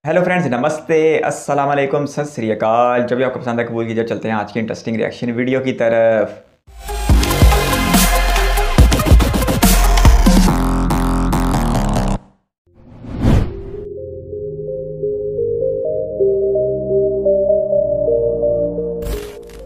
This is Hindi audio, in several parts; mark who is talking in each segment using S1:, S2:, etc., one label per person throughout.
S1: हेलो फ्रेंड्स, नमस्ते, अस्सलाम वालेकुम, सत श्री अकाल। जब भी आपको पसंद है कबूल कीजिए। चलते हैं आज की इंटरेस्टिंग रिएक्शन वीडियो की तरफ।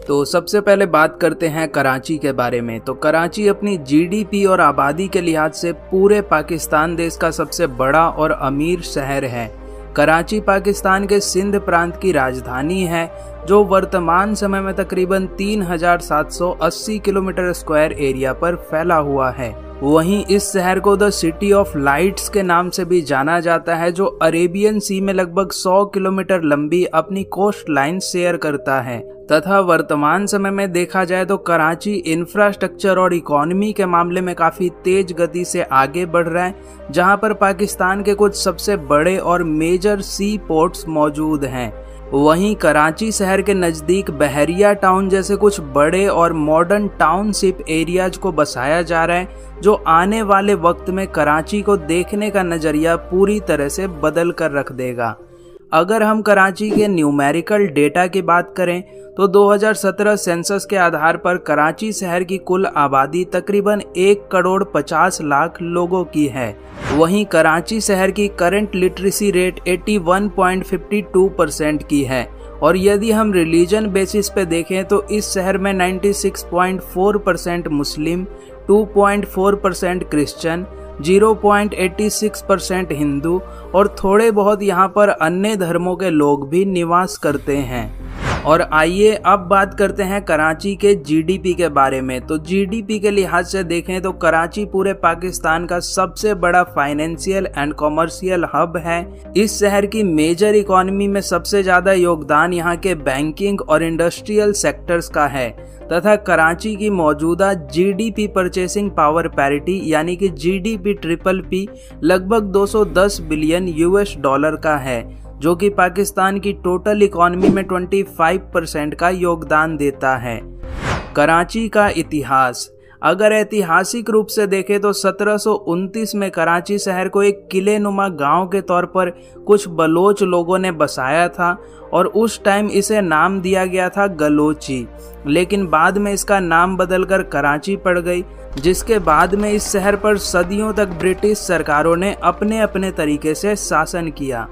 S2: तो सबसे पहले बात करते हैं कराची के बारे में। तो कराची अपनी जीडीपी और आबादी के लिहाज से पूरे पाकिस्तान देश का सबसे बड़ा और अमीर शहर है। कराची पाकिस्तान के सिंध प्रांत की राजधानी है, जो वर्तमान समय में तकरीबन 3780 किलोमीटर स्क्वायर एरिया पर फैला हुआ है। वहीं इस शहर को द सिटी ऑफ लाइट्स के नाम से भी जाना जाता है, जो अरेबियन सी में लगभग 100 किलोमीटर लंबी अपनी कोस्ट लाइन शेयर करता है। तथा वर्तमान समय में देखा जाए तो कराची इंफ्रास्ट्रक्चर और इकोनॉमी के मामले में काफ़ी तेज गति से आगे बढ़ रहा है, जहां पर पाकिस्तान के कुछ सबसे बड़े और मेजर सी पोर्ट्स मौजूद हैं। वहीं कराची शहर के नज़दीक बहरिया टाउन जैसे कुछ बड़े और मॉडर्न टाउनशिप एरियाज को बसाया जा रहा है, जो आने वाले वक्त में कराची को देखने का नज़रिया पूरी तरह से बदल कर रख देगा। अगर हम कराची के न्यूमेरिकल डेटा की बात करें तो 2017 सेंसस के आधार पर कराची शहर की कुल आबादी तकरीबन 1,50,00,000 लोगों की है। वहीं कराची शहर की करंट लिटरेसी रेट 81.52% की है। और यदि हम रिलीजन बेसिस पे देखें तो इस शहर में 96.4% मुस्लिम, 2.4% क्रिश्चियन, 0.86% हिंदू और थोड़े बहुत यहाँ पर अन्य धर्मों के लोग भी निवास करते हैं। और आइए अब बात करते हैं कराची के जीडीपी के बारे में। तो जीडीपी के लिहाज से देखें तो कराची पूरे पाकिस्तान का सबसे बड़ा फाइनेंशियल एंड कॉमर्शियल हब है। इस शहर की मेजर इकोनॉमी में सबसे ज्यादा योगदान यहाँ के बैंकिंग और इंडस्ट्रियल सेक्टर्स का है। तथा कराची की मौजूदा जीडीपी परचेसिंग पावर पैरिटी यानी कि जीडीपी ट्रिपल पी लगभग 210 बिलियन यूएस डॉलर का है, जो कि पाकिस्तान की टोटल इकोनॉमी में 25% का योगदान देता है। कराची का इतिहास, अगर ऐतिहासिक रूप से देखें तो 1729 में कराची शहर को एक किले नुमा गांव के तौर पर कुछ बलोच लोगों ने बसाया था और उस टाइम इसे नाम दिया गया था गलोची, लेकिन बाद में इसका नाम बदलकर कराची पड़ गई, जिसके बाद में इस शहर पर सदियों तक ब्रिटिश सरकारों ने अपने अपने तरीके से शासन किया।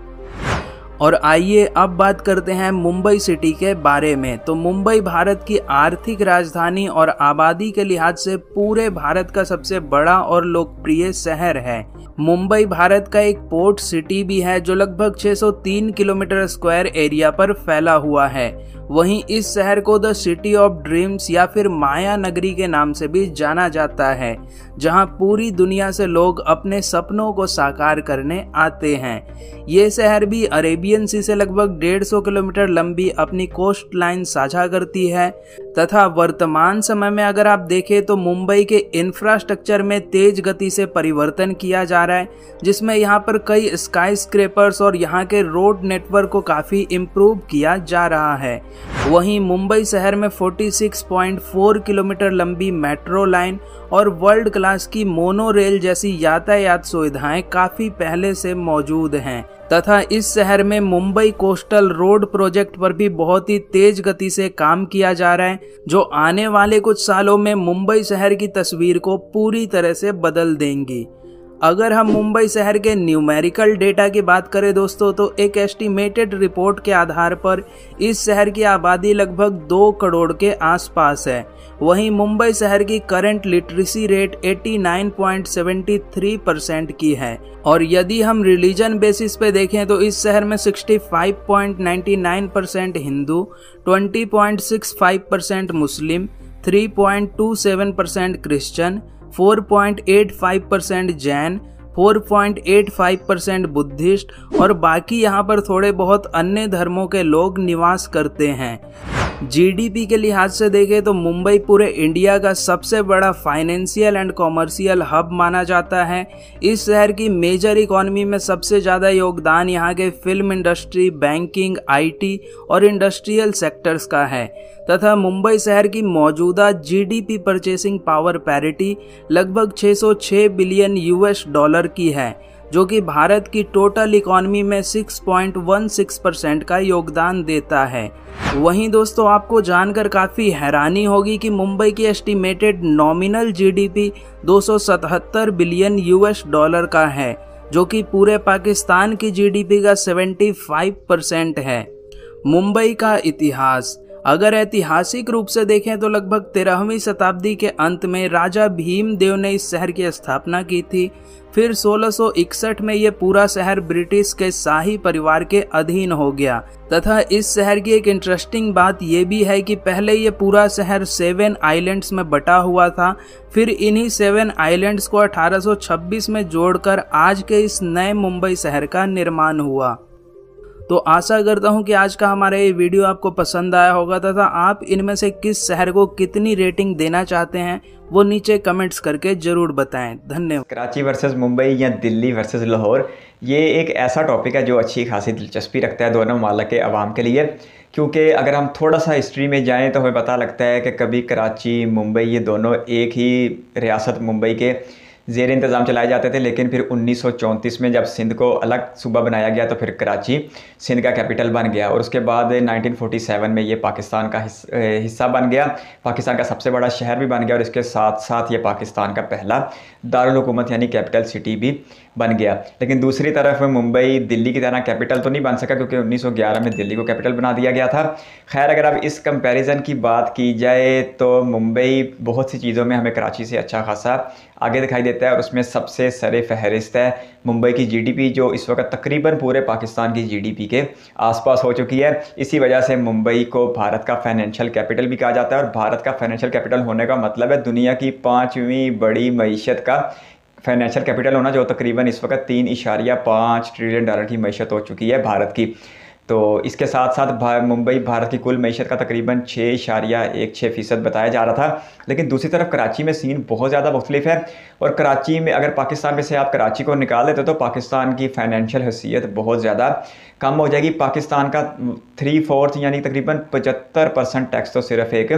S2: और आइए अब बात करते हैं मुंबई सिटी के बारे में। तो मुंबई भारत की आर्थिक राजधानी और आबादी के लिहाज से पूरे भारत का सबसे बड़ा और लोकप्रिय शहर है। मुंबई भारत का एक पोर्ट सिटी भी है, जो लगभग 603 किलोमीटर स्क्वायर एरिया पर फैला हुआ है। वहीं इस शहर को द सिटी ऑफ ड्रीम्स या फिर माया नगरी के नाम से भी जाना जाता है, जहां पूरी दुनिया से लोग अपने सपनों को साकार करने आते हैं। ये शहर भी अरेबियन सी से लगभग 150 किलोमीटर लंबी अपनी कोस्ट लाइन साझा करती है। तथा वर्तमान समय में अगर आप देखें तो मुंबई के इंफ्रास्ट्रक्चर में तेज गति से परिवर्तन किया जा रहा है, जिसमें यहाँ पर कई स्काई स्क्रैपर्स और यहाँ के रोड नेटवर्क को काफ़ी इम्प्रूव किया जा रहा है। वहीं मुंबई शहर में 46.4 किलोमीटर लंबी मेट्रो लाइन और वर्ल्ड क्लास की मोनो रेल जैसी यातायात सुविधाएं काफ़ी पहले से मौजूद हैं। तथा इस शहर में मुंबई कोस्टल रोड प्रोजेक्ट पर भी बहुत ही तेज गति से काम किया जा रहा है, जो आने वाले कुछ सालों में मुंबई शहर की तस्वीर को पूरी तरह से बदल देंगी। अगर हम मुंबई शहर के न्यूमेरिकल डेटा की बात करें दोस्तों, तो एक एस्टिमेटेड रिपोर्ट के आधार पर इस शहर की आबादी लगभग 2 करोड़ के आसपास है। वहीं मुंबई शहर की करंट लिटरेसी रेट 89.73% की है। और यदि हम रिलीजन बेसिस पे देखें तो इस शहर में 65.99% हिंदू, 20.65% मुस्लिम, 3.27% क्रिश्चियन, 4.85% जैन, 4.85% बुद्धिस्ट और बाकी यहाँ पर थोड़े बहुत अन्य धर्मों के लोग निवास करते हैं। जीडीपी के लिहाज से देखें तो मुंबई पूरे इंडिया का सबसे बड़ा फाइनेंशियल एंड कॉमर्शियल हब माना जाता है। इस शहर की मेजर इकोनॉमी में सबसे ज़्यादा योगदान यहाँ के फिल्म इंडस्ट्री, बैंकिंग, आईटी और इंडस्ट्रियल सेक्टर्स का है। तथा मुंबई शहर की मौजूदा जीडीपी परचेसिंग पावर पैरिटी लगभग 606 बिलियन यूएस डॉलर की है। जो कि भारत की टोटल इकॉनमी में 6.16% का योगदान देता है। वहीं दोस्तों आपको जानकर काफ़ी हैरानी होगी कि मुंबई की estimated nominal GDP 277 billion US dollar का है, जो कि पूरे पाकिस्तान की जीडीपी का 75% है। मुंबई का इतिहास, अगर ऐतिहासिक रूप से देखें तो लगभग 13वीं शताब्दी के अंत में राजा भीमदेव ने इस शहर की स्थापना की थी। फिर 1661 में यह पूरा शहर ब्रिटिश के शाही परिवार के अधीन हो गया तथा इस शहर की एक इंटरेस्टिंग बात यह भी है कि पहले यह पूरा शहर 7 आइलैंड्स में बटा हुआ था। फिर इन्हीं 7 आइलैंड्स को 1826 में जोड़कर आज के इस नए मुंबई शहर का निर्माण हुआ। तो आशा करता हूं कि आज का हमारा ये वीडियो आपको पसंद आया होगा तथा आप इनमें से किस शहर को कितनी रेटिंग देना चाहते हैं वो नीचे कमेंट्स करके जरूर बताएं। धन्यवाद।
S1: कराची वर्सेस मुंबई या दिल्ली वर्सेस लाहौर, ये एक ऐसा टॉपिक है जो अच्छी खासी दिलचस्पी रखता है दोनों ममालिक के अवाम के लिए, क्योंकि अगर हम थोड़ा सा हिस्ट्री में जाएँ तो हमें पता लगता है कि कभी कराची मुंबई ये दोनों एक ही रियासत मुंबई के ज़ेर इंतज़ाम चलाए जाते थे, लेकिन फिर 1934 में जब सिंध को अलग सूबा बनाया गया तो फिर कराची सिंध का कैपिटल बन गया और उसके बाद 1947 में ये पाकिस्तान का हिस्सा बन गया, पाकिस्तान का सबसे बड़ा शहर भी बन गया और इसके साथ साथ ये पाकिस्तान का पहला दारुल हुकूमत यानी कैपिटल सिटी भी बन गया। लेकिन दूसरी तरफ मुंबई दिल्ली की तरह कैपिटल तो नहीं बन सका क्योंकि 1911 में दिल्ली को कैपिटल बना दिया गया था। खैर, अगर अब इस कंपैरिजन की बात की जाए तो मुंबई बहुत सी चीज़ों में हमें कराची से अच्छा खासा आगे दिखाई देता है और उसमें सबसे सरे फहरिस्त है मुंबई की जीडीपी, जो इस वक्त तकरीबन पूरे पाकिस्तान की जीडीपी के आसपास हो चुकी है। इसी वजह से मुंबई को भारत का फाइनेंशियल कैपिटल भी कहा जाता है और भारत का फाइनेंशियल कैपिटल होने का मतलब है दुनिया की 5वीं बड़ी मईशत का फाइनेंशियल कैपिटल होना, जो तकरीबन इस वक्त 3.5 ट्रिलियन डॉलर की मईशत हो चुकी है भारत की। तो इसके साथ साथ मुंबई भारत की कुल मईशत का तकरीबन 6.16% बताया जा रहा था। लेकिन दूसरी तरफ कराची में सीन बहुत ज़्यादा मुख्तलिफ है और कराची में अगर पाकिस्तान में से आप कराची को निकाल देते तो पाकिस्तान की फाइनेंशियल हैसियत बहुत ज़्यादा कम हो जाएगी। पाकिस्तान का 3/4 यानी तकरीबन 75% टैक्स तो सिर्फ एक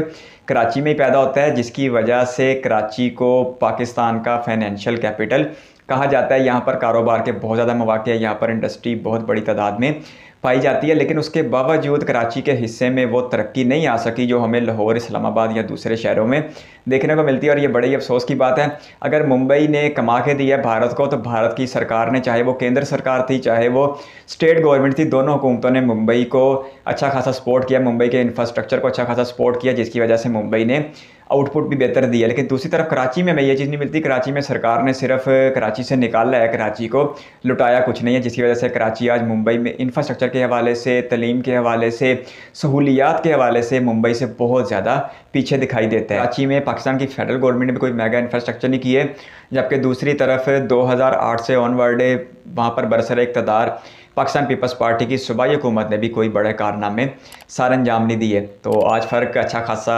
S1: कराची में ही पैदा होता है, जिसकी वजह से कराची को पाकिस्तान का फाइनेंशियल कैपिटल कहा जाता है। यहाँ पर कारोबार के बहुत ज़्यादा मौके हैं, यहाँ पर इंडस्ट्री बहुत बड़ी तादाद में पाई जाती है, लेकिन उसके बावजूद कराची के हिस्से में वो तरक्की नहीं आ सकी जो हमें लाहौर, इस्लामाबाद या दूसरे शहरों में देखने को मिलती है। और ये बड़ी अफसोस की बात है। अगर मुंबई ने कमा के दिया भारत को तो भारत की सरकार ने, चाहे वो केंद्र सरकार थी चाहे वो स्टेट गवर्नमेंट थी, दोनों हुकूमतों ने मुंबई को अच्छा खासा सपोर्ट किया, मुंबई के इंफ्रास्ट्रक्चर को अच्छा खासा सपोर्ट किया, जिसकी वजह से मुंबई ने आउटपुट भी बेहतर दिया। लेकिन दूसरी तरफ कराची में हमें ये चीज़ नहीं मिलती। कराची में सरकार ने सिर्फ कराची से निकाला है, कराची को लुटाया कुछ नहीं है, जिसकी वजह से कराची आज मुंबई में इंफ्रास्ट्रक्चर के हवाले से, तलीम के हवाले से, सहूलियात के हवाले से मुंबई से बहुत ज़्यादा पीछे दिखाई देता है। कराची में पाकिस्तान की फेडरल गवर्नमेंट ने भी कोई मेगा इंफ्रास्ट्रक्चर नहीं किए, जबकि दूसरी तरफ 2008 से ऑनवर्ड वहाँ पर बरसर इक़्तिदार पाकिस्तान पीपल्स पार्टी की सूबाई हुकूमत ने भी कोई बड़े कारनामे सार अंजाम नहीं दिए। तो आज फ़र्क अच्छा खासा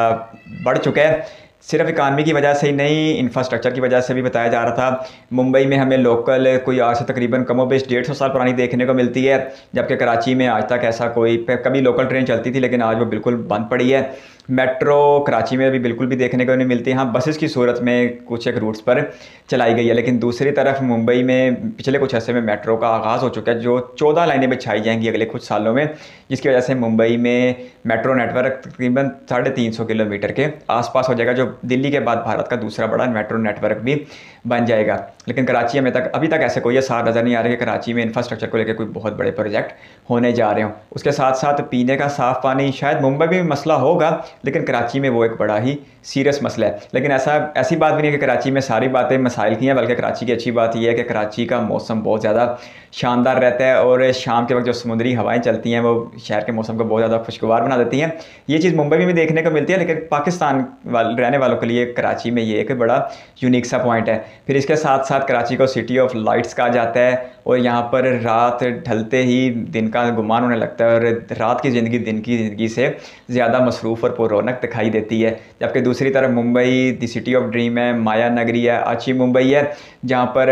S1: बढ़ चुका है, सिर्फ इकानमी की वजह से ही नहीं, इंफ्रास्ट्रक्चर की वजह से भी बताया जा रहा था। मुंबई में हमें लोकल कोई आज से तकरीबन कमोबेश 150 साल पुरानी देखने को मिलती है, जबकि कराची में आज तक ऐसा कोई, कभी लोकल ट्रेन चलती थी लेकिन आज वो बिल्कुल बंद पड़ी है। मेट्रो कराची में भी बिल्कुल भी देखने को नहीं मिलती। हाँ, बसेस की सूरत में कुछ एक रूट्स पर चलाई गई है, लेकिन दूसरी तरफ मुंबई में पिछले कुछ अर्से में मेट्रो का आगाज़ हो चुका है, जो 14 लाइनें बिछाई जाएंगी अगले कुछ सालों में, जिसकी वजह से मुंबई में मेट्रो नेटवर्क तकरीबन 350 किलोमीटर के आसपास हो जाएगा, जो दिल्ली के बाद भारत का दूसरा बड़ा मेट्रो नेटवर्क भी बन जाएगा। लेकिन कराची में अभी तक ऐसे कोई आसार नज़र नहीं आ रहा कि कराची में इंफ्रास्ट्रक्चर को लेकर कोई बहुत बड़े प्रोजेक्ट होने जा रहे हों। उसके साथ साथ पीने का साफ़ पानी शायद मुंबई में मसला होगा, लेकिन कराची में वो एक बड़ा ही सीरियस मसला है। लेकिन ऐसी बात भी नहीं है कि कराची में सारी बातें मसाइल की हैं, बल्कि कराची की अच्छी बात यह है कि कराची का मौसम बहुत ज़्यादा शानदार रहता है और शाम के वक्त जो समुद्री हवाएं चलती हैं वो शहर के मौसम को बहुत ज़्यादा खुशगवार बना देती हैं। ये चीज़ मुंबई में भी देखने को मिलती है, लेकिन पाकिस्तान रहने वालों के लिए कराची में ये एक बड़ा यूनिक सा पॉइंट है। फिर इसके साथ साथ कराची को सिटी ऑफ लाइट्स कहा जाता है और यहाँ पर रात ढलते ही दिन का गुमान होने लगता है और रात की ज़िंदगी दिन की ज़िंदगी से ज़्यादा मसरूफ़ और पुरौनक दिखाई देती है। जबकि दूसरी तरफ Mumbai the city of dream है, माया नगरी है, अच्छी मुंबई है, जहाँ पर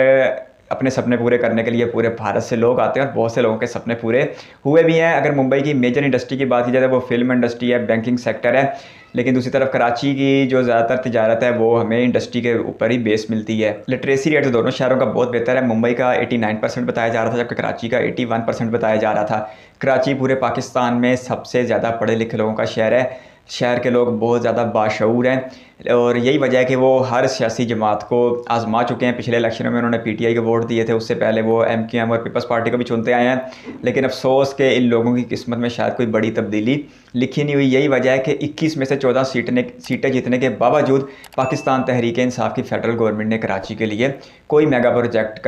S1: अपने सपने पूरे करने के लिए पूरे भारत से लोग आते हैं और बहुत से लोगों के सपने पूरे हुए भी हैं। अगर मुंबई की मेजर इंडस्ट्री की बात की जाए तो वो फिल्म इंडस्ट्री है, बैंकिंग सेक्टर है, लेकिन दूसरी तरफ कराची की जो ज़्यादातर तिजारत है वो हमें इंडस्ट्री के ऊपर ही बेस मिलती है। लिटरेसी रेट तो दोनों शहरों का बहुत बेहतर है। मुंबई का 89% बताया जा रहा था, जबकि कराची का 81% बताया जा रहा था। कराची पूरे पाकिस्तान में सबसे ज़्यादा पढ़े लिखे लोगों का शहर है। शहर के लोग बहुत ज़्यादा बाशऊर हैं और यही वजह है कि वो हर सियासी जमात को आजमा चुके हैं। पिछले इलेक्शनों में उन्होंने पीटीआई को वोट दिए थे, उससे पहले वो एमक्यूएम और पीपल्स पार्टी को भी चुनते आए हैं। लेकिन अफसोस के इन लोगों की किस्मत में शायद कोई बड़ी तब्दीली लिखी नहीं हुई। यही वजह है कि 21 में से 14 सीटें जीतने के बावजूद पाकिस्तान तहरीक इंसाफ की फ़ेडरल गवर्नमेंट ने कराची के लिए कोई मेगा प्रोजेक्ट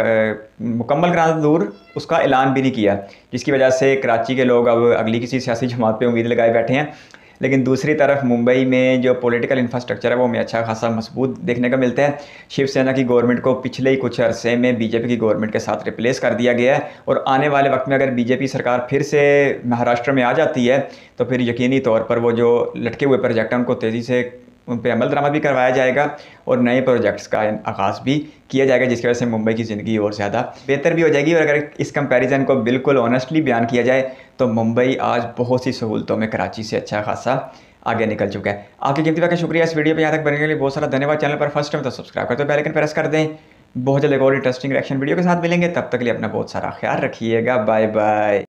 S1: मुकम्मल कराना दूर उसका ऐलान भी नहीं किया, जिसकी वजह से कराची के लोग अब अगली किसी सियासी जमात पर उम्मीद लगाए बैठे हैं। लेकिन दूसरी तरफ मुंबई में जो पॉलिटिकल इंफ्रास्ट्रक्चर है वो हमें अच्छा खासा मजबूत देखने को मिलता है। शिवसेना की गवर्नमेंट को पिछले ही कुछ अरसे में बीजेपी की गवर्नमेंट के साथ रिप्लेस कर दिया गया है और आने वाले वक्त में अगर बीजेपी सरकार फिर से महाराष्ट्र में आ जाती है तो फिर यकीनी तौर पर वो जो लटके हुए प्रोजेक्ट हैं उनको तेज़ी से उन पर अमल दरामद भी करवाया जाएगा और नए प्रोजेक्ट्स का आगाज़ भी किया जाएगा, जिसकी वजह से मुंबई की ज़िंदगी और ज़्यादा बेहतर भी हो जाएगी। और अगर इस कंपैरिजन को बिल्कुल ऑनेस्टली बयान किया जाए तो मुंबई आज बहुत सी सहूलतों में कराची से अच्छा खासा आगे निकल चुका है। आपकी कीमती वक्त का शुक्रिया इस वीडियो पे यहाँ तक बनने के लिए बहुत सारा धन्यवाद। चैनल पर फर्स्ट टाइम तो सब्सक्राइब कर दो, बेल आइकन प्रेस कर दें। बहुत जल्द एक और इंटरेस्टिंग रिएक्शन वीडियो के साथ मिलेंगे, तब तक के लिए अपना बहुत सारा ख्याल रखिएगा। Bye bye.